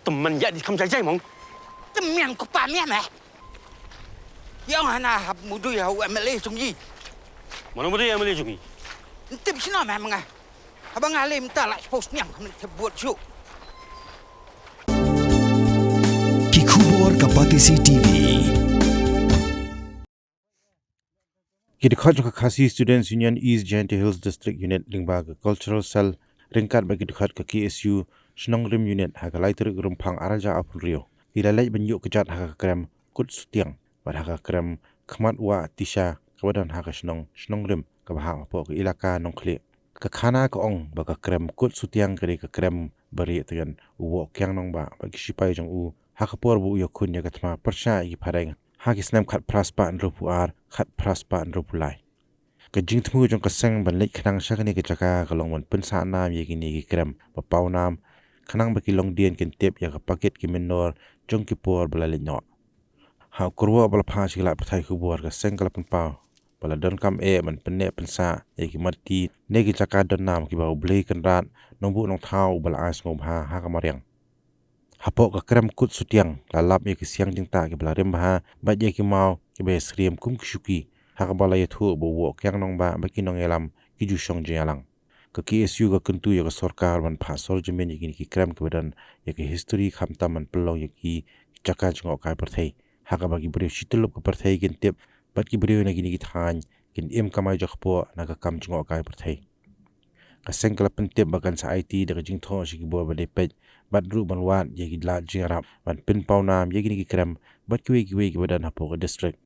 temen ya di kamsa jai mong. Temen ko pa miya me. Yang hana mudu ya MLA sungji. Mana muda yang boleh jungi? Tip sino me mga. Abang alim ta la post nyang buat show. Kikubor Kapatisi TV. Kidikhat Khasi Students Union East Jaintia Hills District Unit Lingbag Cultural Cell ringkat bagi dikhat ke KSU Snongrim Unit hagalai terik rumpang araja apun rio. Ilalai benjuk kejat haka krem kut sutiang pada haka krem khmat wa tisha kebadan haka Snongrim kabahang apa ke ilaka nongkli. Ke khana ke ong baka krem kut sutiang keri ke krem beri dengan uwo kyang nong ba bagi sipai jong u haka por bu yakun ya katma persya i pareng. Haki snam khat praspa andropu ar khat praspa andropu lai. Kajing temu jong kaseng banlik khanang syakani ke jaka kalong mon pensa nam ye gini ki krem papau nam khanang baki long dien ken tep ya ka paket ki menor jong ki por balali no. Ha kurwa bala pha sigla pathai kubur ka seng kala penpau bala don kam man penne pensa ye ki mati ne ki jaka don nam ki bau blei kan rat nombu nong thau bala as ngom ha ka mariang. Hapok ke krem kut sutiang lalap ye ki siang jing ta ki bala rem ha ba ye ki mau ki be sriem kum ki shuki ha ka bala ye thu bo wo kyang nong ba ki nong elam ki ju shong je alang ke KSU ga kuntu ye ka sarkar ban pha sol jemen ye ki krem ki badan ye ki history khamta man pelong ye ki jaka jngo kai perthai ha ka ba ki bre shitulup ka perthai kin tep bat ki bre na ki than kin em kamai jakpo na ka kam jngo kai perthai kaseng kala pentep bagan sa IT daga jing tho shi ki bo ba de pej bat ru ban wat ye ki la jing rap ban pin pau nam ye ki krem bat ki we ki badan hapo ka district